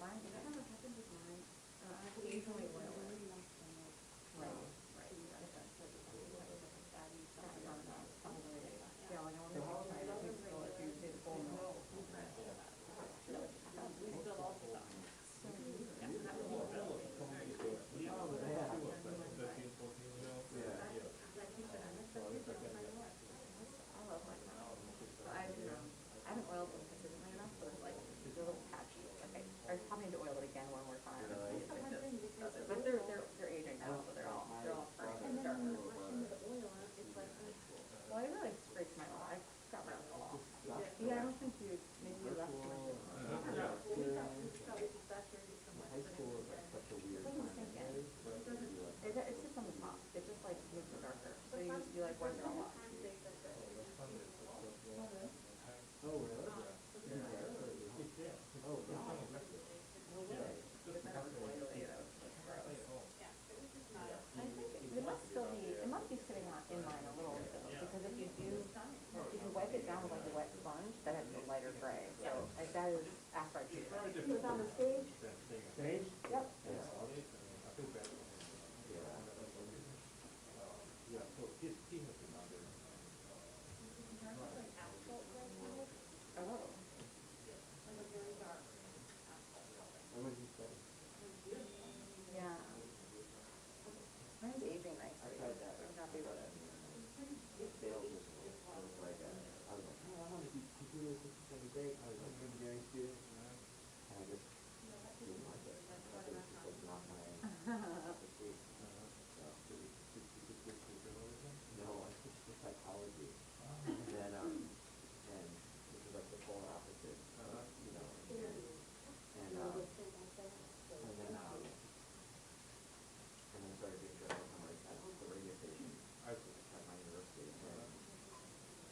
mine, that never happened with mine. Occasionally oil it. Right. Right. That's not enough. Probably. Yeah, like I want to try to do so if you did full milk. No, we spilled all the time. So weird. Yeah, that was all. I love my cows. So I haven't oiled them consistently enough, so it's like they're a little patchy. Okay, I probably need to oil it again one more time. But they're aging now, so they're all starting to darken. Well, I really scraped my oil. I got rid of it all. Yeah, I don't think maybe you left too much. High school is like such a weird time. It's just on the top. It just like makes it darker. So you like wipe it all off. Oh, really? Yeah. Oh, God. No way. I think it must be sitting in mine a little bit though, because if you wipe it down with like a wet sponge, that has a lighter gray. So like that is after I treat it. It was on the stage. Stage? Yep. Oh. What did you say? Yeah. Mine's aging nicely. I tried that. I'm happy with it. Sales was like I was like, oh, I want to do computers, this is going to be great. I was like an engineering student, and I just didn't like it. It was not my pursuit. No, I switched to psychology, and then and which is like the polar opposite, you know, and then I started doing journalism right at the radio station at my university, and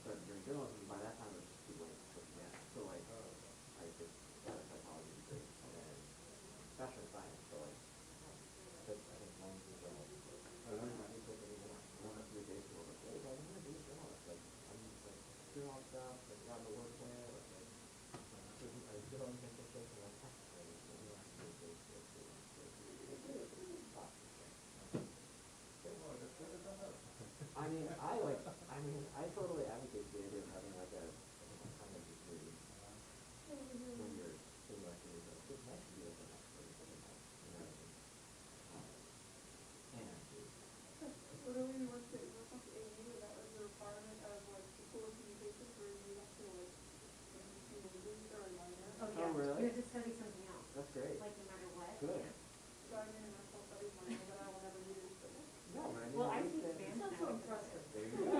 started doing journalism. By that time, it was just too late to put me in. So like, I just got a psychology degree and then fashion science. So like, I think one was I learned my newspaper. I went up to the day school. Like, hey guys, I'm gonna be a journalist. Like, I'm like doing all stuff. Like, got to work there. Like, I did all these internships and like, I totally advocate the idea of having like a kind of degree when you're in like this might be like an expert or something like, you know what I mean? And Whatever you worked at AU, that was a requirement of like school communications where you have to like major or minor. Oh, yeah. really? You have to study something else. That's great. Like no matter what. Good. Yeah. So I'm in international studies minor, but I will never use it. No, man. Well, I speak Spanish Sounds now. so impressive. There you go.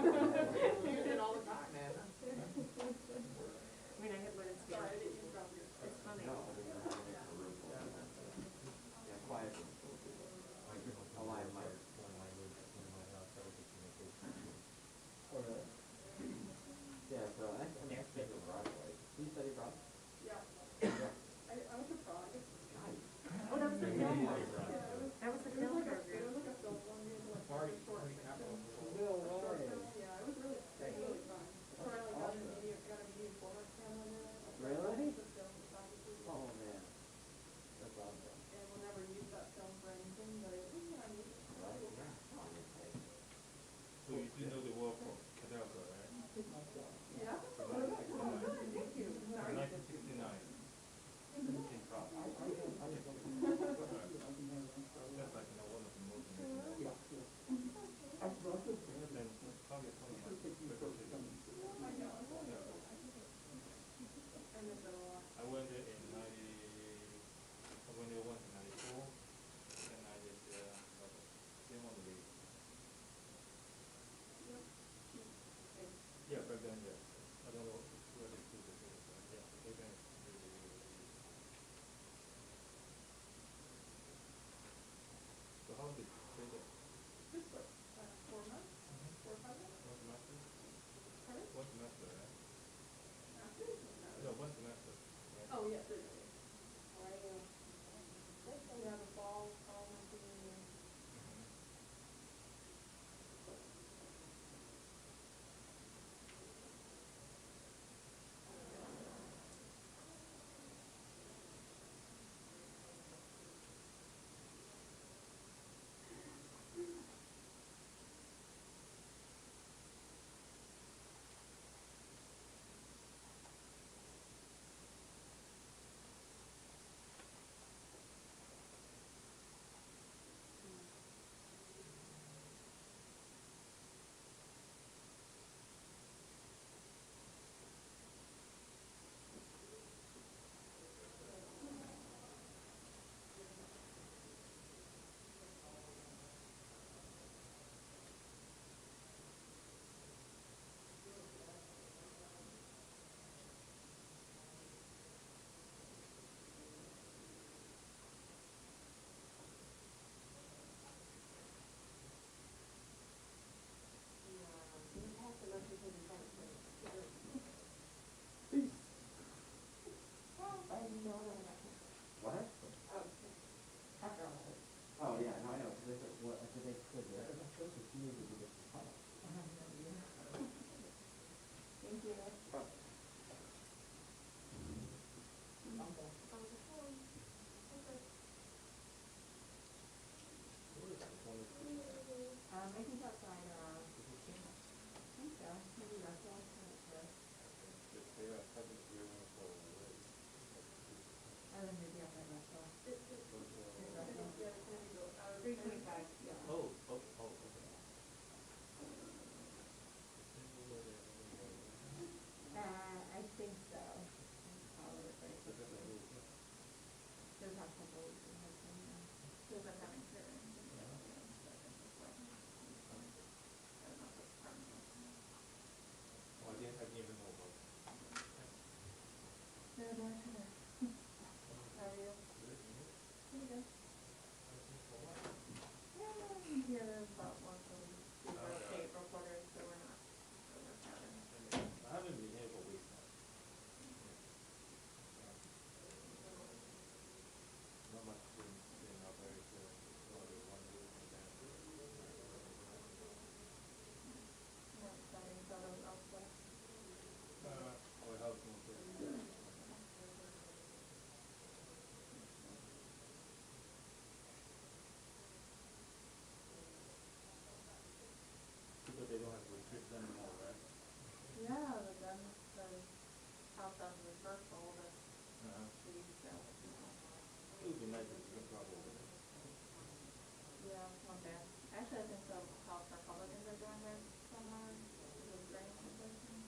Yeah, okay. Actually, I think the House Republicans are doing theirs somewhere, the grain inflation.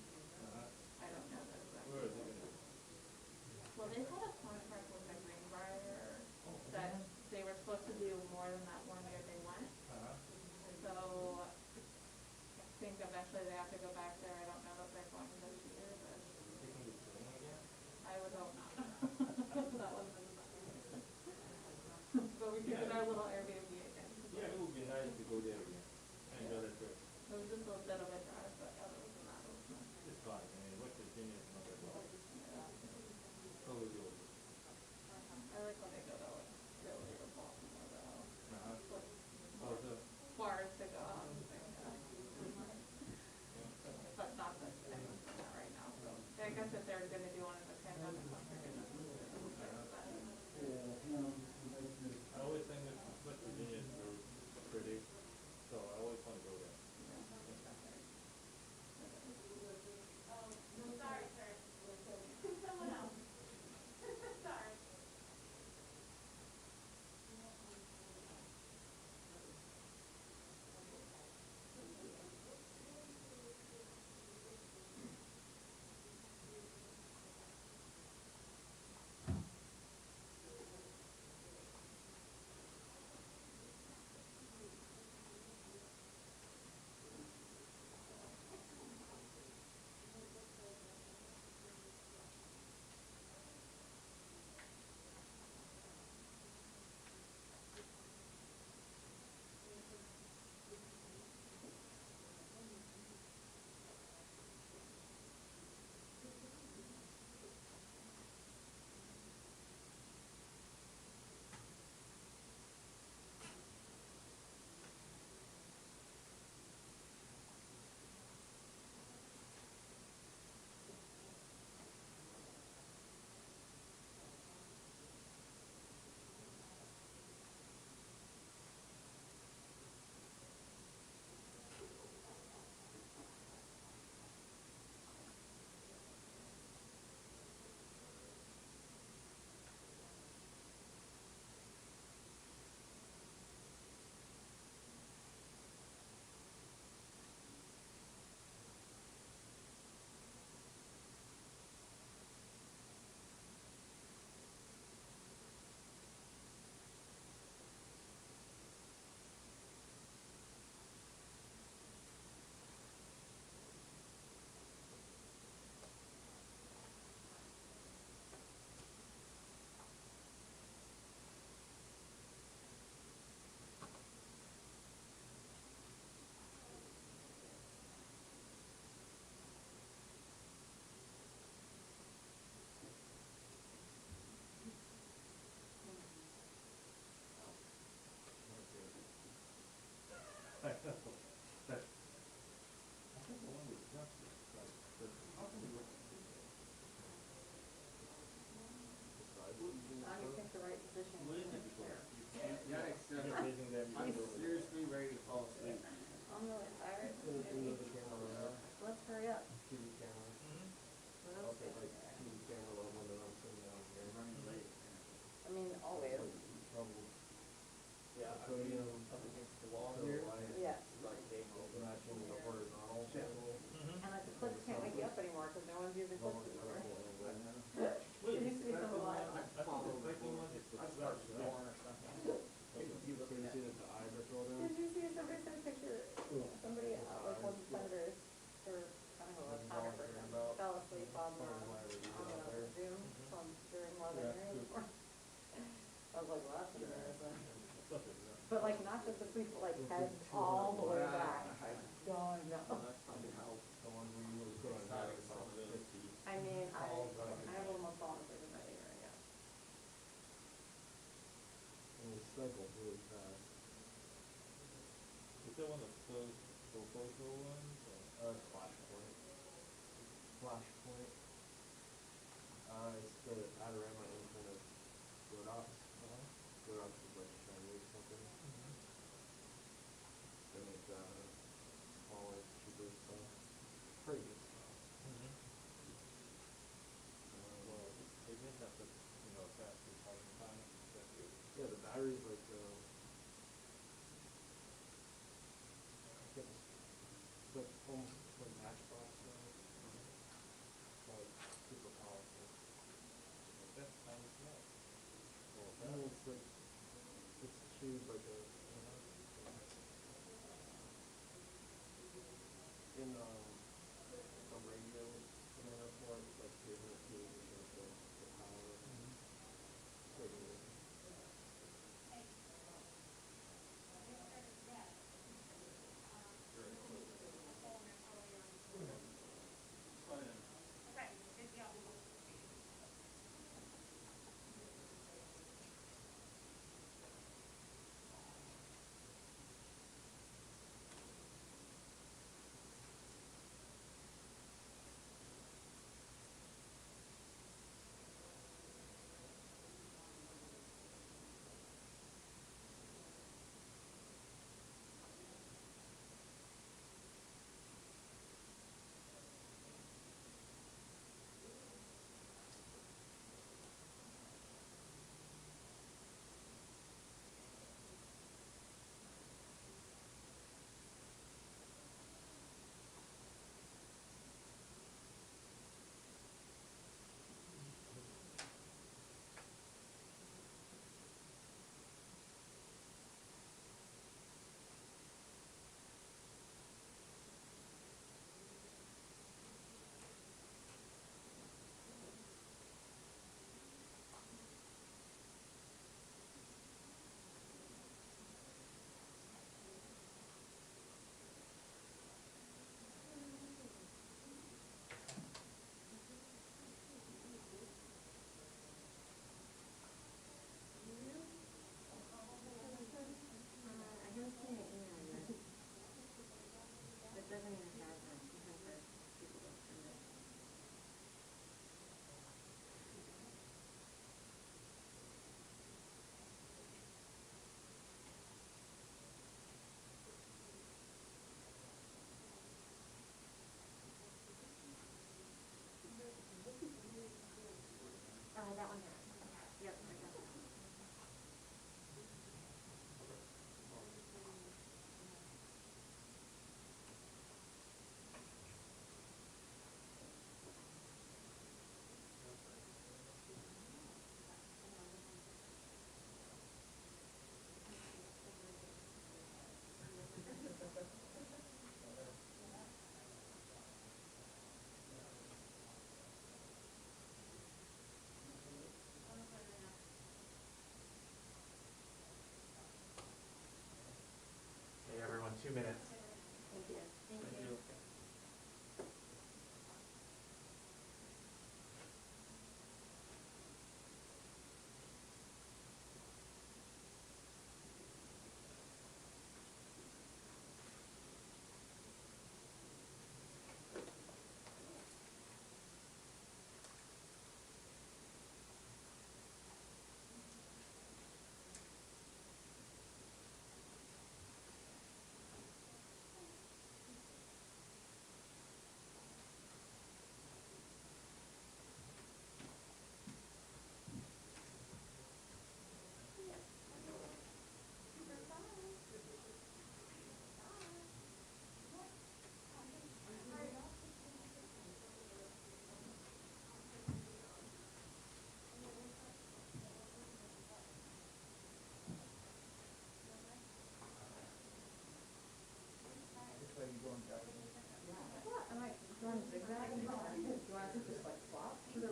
I don't know that exactly. Where is it gonna be? Well, they had a contract with the Greenbrier that they were supposed to do more than that 1 year they went. So I think eventually they have to go back there. I don't know that they're going this year, but They can be playing again? I would hope not. That was but we could get our little Airbnb again. Yeah, it would be nice to go there again. And Yeah. another trip. It was just a bit of a drive, but other than that, it was fun. It's fine, I mean, West Virginia is not that far. Yeah. Totally doable. I like when they go to like Philly or Baltimore though. Like, How's that? far to go out and things, but not that anyone's doing that right now, so. I guess if they're gonna do one in the pandemic, like they're gonna do it. I always think that West Virginia is very pretty, so I always want to go there. Sorry, sir. Someone else. Sorry. I know. I think the one with Chuck is like, how can we work? You picked the right position. What is it before? Yikes, You're facing them, you I'm can go over there. seriously ready to fall asleep. I'm really tired. Let's hurry up. What else is there? Running late. I mean, always. Yeah, I mean, up against the wall here. Yes. Like they go matching the horizontal. And like the clips can't wake you up anymore because no one's using clips anymore. Wait, It used to be so alive. I thought the second one is the Start first, scoring or something. You looking at. Did you see somebody sent a picture, somebody, like one of the senators, or, I don't know, a photographer, fell asleep on Zoom during one of the hearings. I was like, well, that's embarrassing. But like, not just asleep, but like head all the way back, going down. I mean, I have a little more problems with my ear, I guess. Really fast. Is that one of those proposal ones or? Flashpoint. Flashpoint. It's the Adorama imprint of Rodox. Rodox is like Chinese company. They make smaller, cheaper stuff. Pretty good stuff. Well, they did have to, fast recharging time, that's good. Yeah, the battery like, it's cheap, like a, in, a radio in an airport, like, you're gonna see the power, radio. I haven't seen an email yet. It doesn't even have them. Sometimes people don't send it. That one has. Yep, I got that. Hey, everyone, 2 minutes. Thank you. Thank you. Am I going zigzag? Do you want to just like swap? Yeah,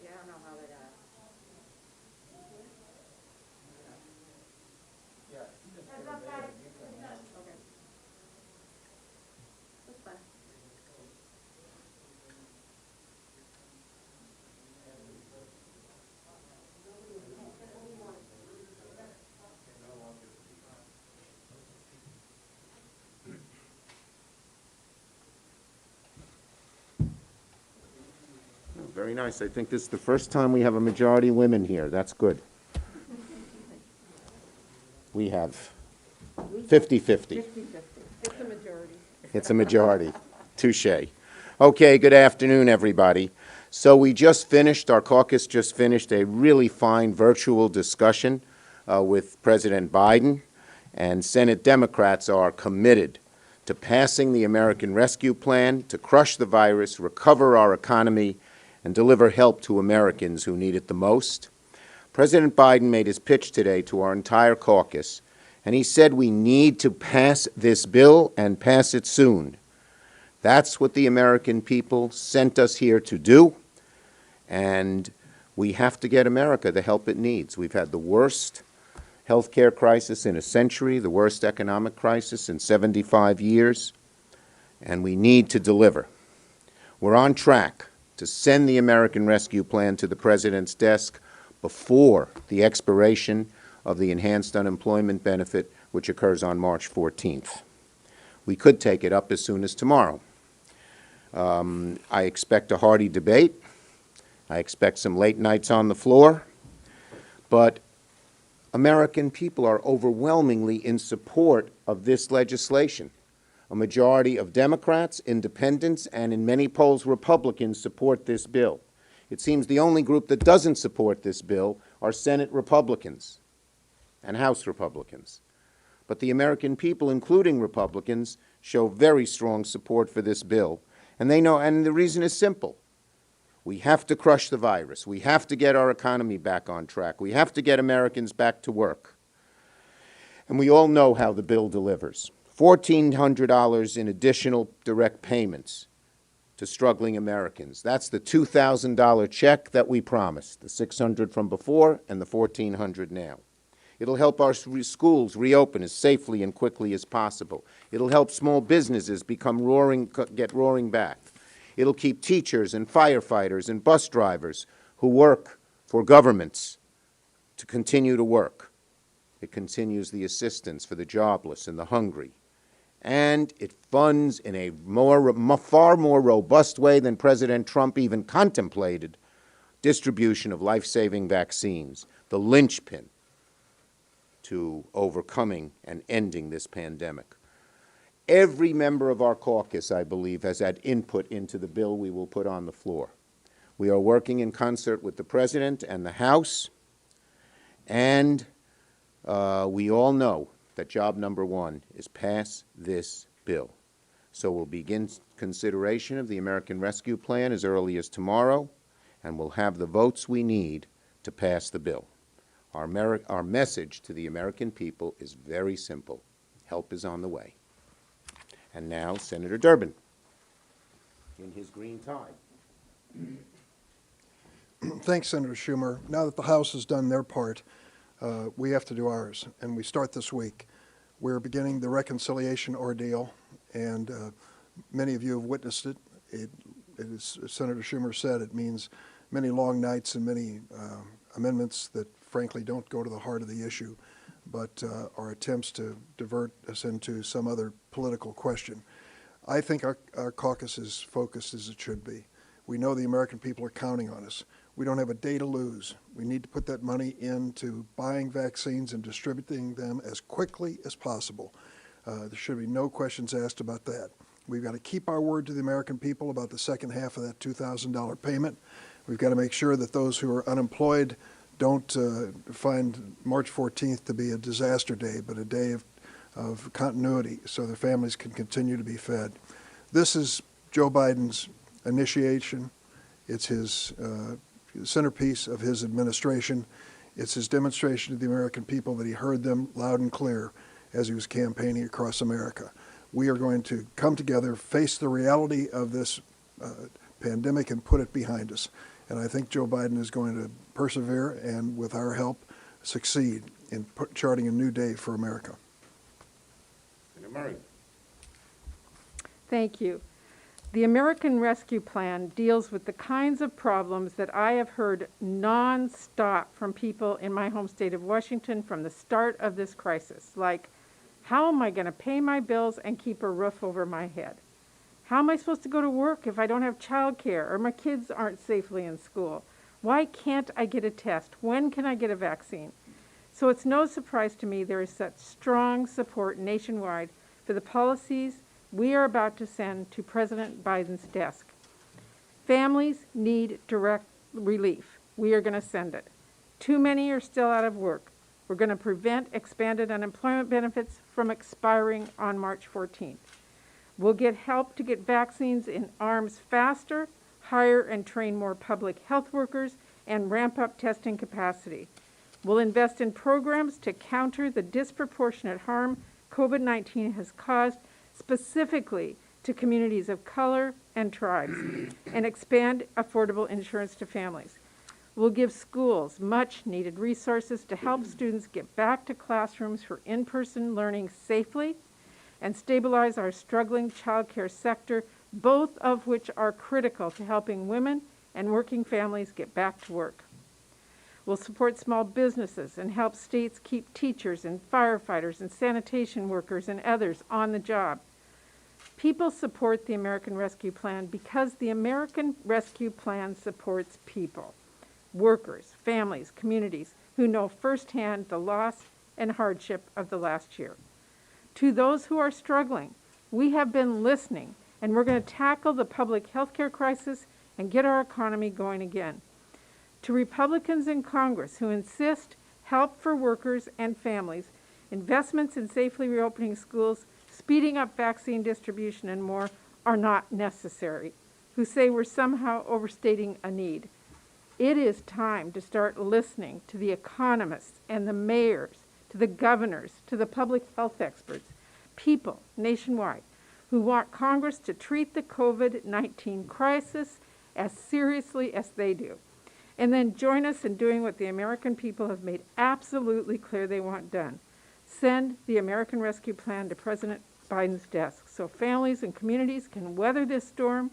I don't know how they got it. Okay. That's fine. Very nice. I think this is the first time we have a majority women here. That's good. We have 50-50. 50-50. It's a majority. It's a majority. Touche. Okay, good afternoon, everybody. So we just finished, our caucus just finished a really fine virtual discussion with President Biden, and Senate Democrats are committed to passing the American Rescue Plan to crush the virus, recover our economy, and deliver help to Americans who need it the most. President Biden made his pitch today to our entire caucus, and he said we need to pass this bill and pass it soon. That's what the American people sent us here to do, and we have to get America the help it needs. We've had the worst health care crisis in a century, the worst economic crisis in 75 years, and we need to deliver. We're on track to send the American Rescue Plan to the President's desk before the expiration of the enhanced unemployment benefit, which occurs on March 14th. We could take it up as soon as tomorrow. I expect a hearty debate. I expect some late nights on the floor. But American people are overwhelmingly in support of this legislation. A majority of Democrats, independents, and in many polls, Republicans support this bill. It seems the only group that doesn't support this bill are Senate Republicans and House Republicans. But the American people, including Republicans, show very strong support for this bill. And they know, and the reason is simple. We have to crush the virus. We have to get our economy back on track. We have to get Americans back to work. And we all know how the bill delivers. $1,400 in additional direct payments to struggling Americans. That's the $2,000 check that we promised, the $600 from before and the $1,400 now. It'll help our schools reopen as safely and quickly as possible. It'll help small businesses get roaring back. It'll keep teachers and firefighters and bus drivers who work for governments to continue to work. It continues the assistance for the jobless and the hungry. And it funds in a far more robust way than President Trump even contemplated distribution of life-saving vaccines, the linchpin to overcoming and ending this pandemic. Every member of our caucus, I believe, has had input into the bill we will put on the floor. We are working in concert with the President and the House, and we all know that job number one is pass this bill. So we'll begin consideration of the American Rescue Plan as early as tomorrow, and we'll have the votes we need to pass the bill. Our message to the American people is very simple. Help is on the way. And now, Senator Durbin, in his green tie. Thanks, Senator Schumer. Now that the House has done their part, we have to do ours, and we start this week. We're beginning the reconciliation ordeal, and many of you have witnessed it. As Senator Schumer said, it means many long nights and many amendments that frankly don't go to the heart of the issue, but are attempts to divert us into some other political question. I think our caucus is focused as it should be. We know the American people are counting on us. We don't have a day to lose. We need to put that money into buying vaccines and distributing them as quickly as possible. There should be no questions asked about that. We've got to keep our word to the American people about the second half of that $2,000 payment. We've got to make sure that those who are unemployed don't find March 14th to be a disaster day, but a day of continuity so their families can continue to be fed. This is Joe Biden's initiation. It's his centerpiece of his administration. It's his demonstration to the American people that he heard them loud and clear as he was campaigning across America. We are going to come together, face the reality of this pandemic, and put it behind us. And I think Joe Biden is going to persevere and, with our help, succeed in charting a new day for America. Senator Murray. Thank you. The American Rescue Plan deals with the kinds of problems that I have heard nonstop from people in my home state of Washington from the start of this crisis, like, how am I going to pay my bills and keep a roof over my head? How am I supposed to go to work if I don't have child care or my kids aren't safely in school? Why can't I get a test? When can I get a vaccine? So it's no surprise to me there is such strong support nationwide for the policies we are about to send to President Biden's desk. Families need direct relief. We are going to send it. Too many are still out of work. We're going to prevent expanded unemployment benefits from expiring on March 14th. We'll get help to get vaccines in arms faster, hire and train more public health workers, and ramp up testing capacity. We'll invest in programs to counter the disproportionate harm COVID-19 has caused, specifically to communities of color and tribes, and expand affordable insurance to families. We'll give schools much-needed resources to help students get back to classrooms for in-person learning safely and stabilize our struggling child care sector, both of which are critical to helping women and working families get back to work. We'll support small businesses and help states keep teachers and firefighters and sanitation workers and others on the job. People support the American Rescue Plan because the American Rescue Plan supports people, workers, families, communities who know firsthand the loss and hardship of the last year. To those who are struggling, we have been listening, and we're going to tackle the public health care crisis and get our economy going again. To Republicans in Congress who insist help for workers and families, investments in safely reopening schools, speeding up vaccine distribution, and more are not necessary, who say we're somehow overstating a need. It is time to start listening to the economists and the mayors, to the governors, to the public health experts, people nationwide who want Congress to treat the COVID-19 crisis as seriously as they do. And then join us in doing what the American people have made absolutely clear they want done. Send the American Rescue Plan to President Biden's desk so families and communities can weather this storm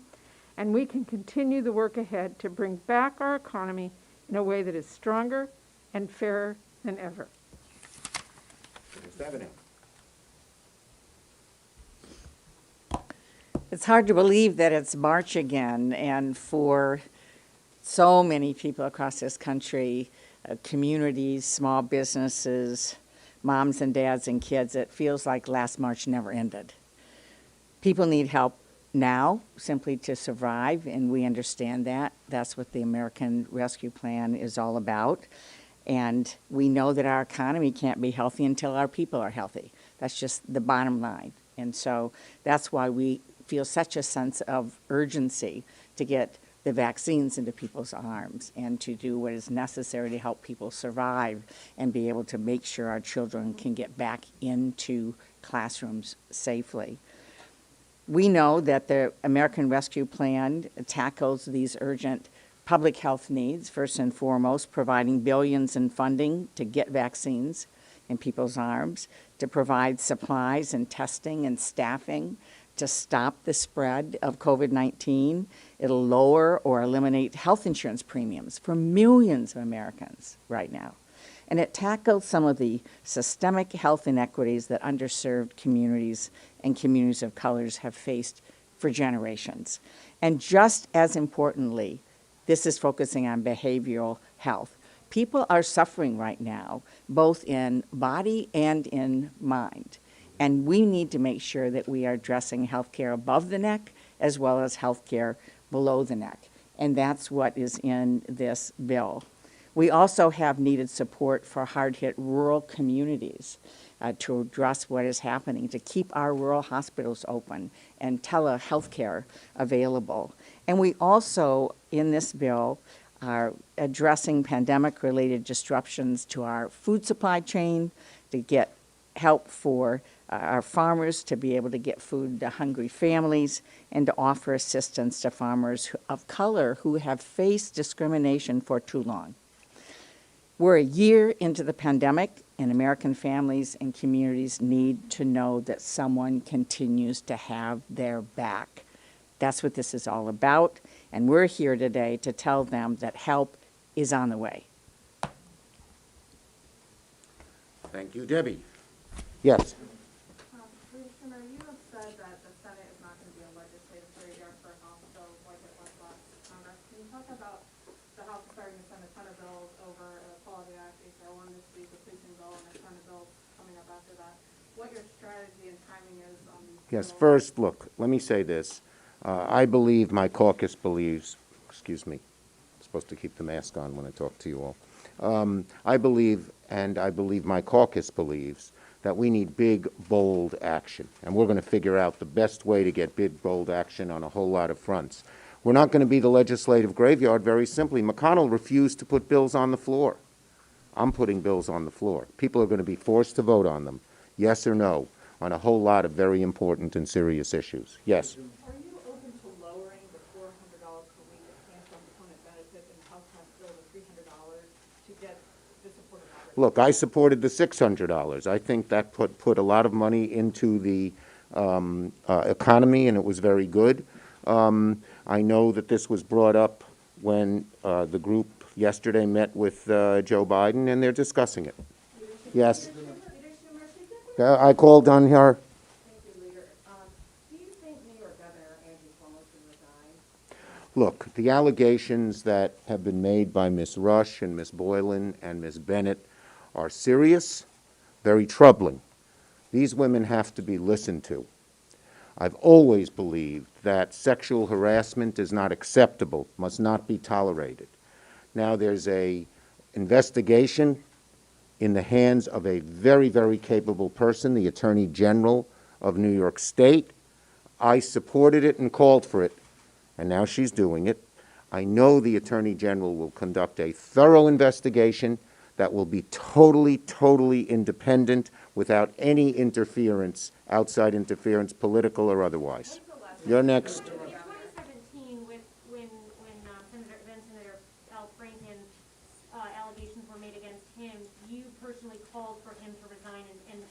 and we can continue the work ahead to bring back our economy in a way that is stronger and fairer than ever. Stabenow. It's hard to believe that it's March again, and for so many people across this country, communities, small businesses, moms and dads and kids, it feels like last March never ended. People need help now simply to survive, and we understand that. That's what the American Rescue Plan is all about. And we know that our economy can't be healthy until our people are healthy. That's just the bottom line. And so that's why we feel such a sense of urgency to get the vaccines into people's arms and to do what is necessary to help people survive and be able to make sure our children can get back into classrooms safely. We know that the American Rescue Plan tackles these urgent public health needs, first and foremost, providing billions in funding to get vaccines in people's arms, to provide supplies and testing and staffing to stop the spread of COVID-19. It'll lower or eliminate health insurance premiums for millions of Americans right now. And it tackles some of the systemic health inequities that underserved communities and communities of colors have faced for generations. And just as importantly, this is focusing on behavioral health. People are suffering right now, both in body and in mind. And we need to make sure that we are addressing health care above the neck as well as health care below the neck. And that's what is in this bill. We also have needed support for hard-hit rural communities to address what is happening, to keep our rural hospitals open and telehealth care available. And we also, in this bill, are addressing pandemic-related disruptions to our food supply chain, to get help for our farmers to be able to get food to hungry families, and to offer assistance to farmers of color who have faced discrimination for too long. We're a year into the pandemic, and American families and communities need to know that someone continues to have their back. That's what this is all about, and we're here today to tell them that help is on the way. Thank you, Debbie. Yes. Leader Schumer, you have said that the Senate is not going to be a legislative graveyard for House bills like it was last Congress. Can you talk about the House starting to send a ton of bills over the Equality Act, HR 1 this week, the policing bill, and a ton of bills coming up after that? What your strategy and timing is on these Yes, bills? first, look, let me say this. I believe my caucus believes, excuse me, I'm supposed to keep the mask on when I talk to you all. I believe, and I believe my caucus believes, that we need big, bold action. And we're going to figure out the best way to get big, bold action on a whole lot of fronts. We're not going to be the legislative graveyard, very simply. McConnell refused to put bills on the floor. I'm putting bills on the floor. People are going to be forced to vote on them, yes or no, on a whole lot of very important and serious issues. Yes? Are you open to lowering the $400 per week of cancer component benefit and health tax bill to $300 to get the support of that? Look, I supported the $600. I think that put a lot of money into the economy, and it was very good. I know that this was brought up when the group yesterday met with Joe Biden, and they're discussing it. Yes. I called on her. Thank you, Leader. Do you think Mayor Governor Andrew Cuomo should resign? Look, the allegations that have been made by Ms. Rush and Ms. Boylan and Ms. Bennett are serious, very troubling. These women have to be listened to. I've always believed that sexual harassment is not acceptable, must not be tolerated. Now there's an investigation in the hands of a very, very capable person, the Attorney General of New York State. I supported it and called for it, and now she's doing it. I know the Attorney General will conduct a thorough investigation that will be totally, totally independent without any interference, outside interference, political or otherwise. You're next. In 2017, when Senator Al Franken's allegations were made against him, you personally called for him to resign, and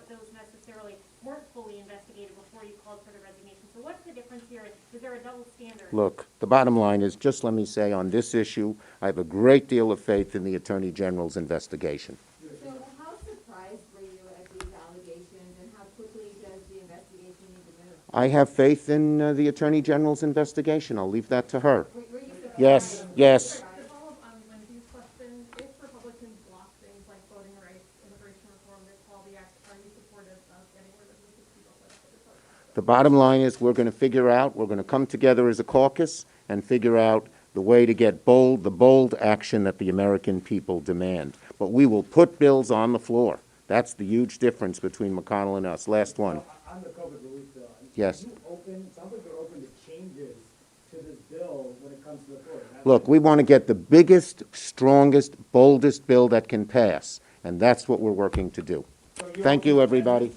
those necessarily weren't fully investigated before you called for the resignation. So what's the difference here? Is there a double standard? Look, the bottom line is, just let me say on this issue, I have a great deal of faith in the Attorney General's investigation. So how surprised were you at these allegations, and how quickly does the investigation need to move? I have faith in the Attorney General's investigation. I'll leave that to her. Were you surprised? Yes, yes. To follow up on Lindsay's question, if Republicans block things like voting rights, immigration reform, the Equality Act, are you supportive of getting rid of the 60 vote limit? The bottom line is we're going to figure out, we're going to come together as a caucus and figure out the way to get the bold action that the American people demand. But we will put bills on the floor. That's the huge difference between McConnell and us. Last one. On the COVID relief bill, Yes. sounds like you're open to changes to this bill when it comes to the floor. Look, we want to get the biggest, strongest, boldest bill that can pass, and that's what we're working to do. Thank you, everybody.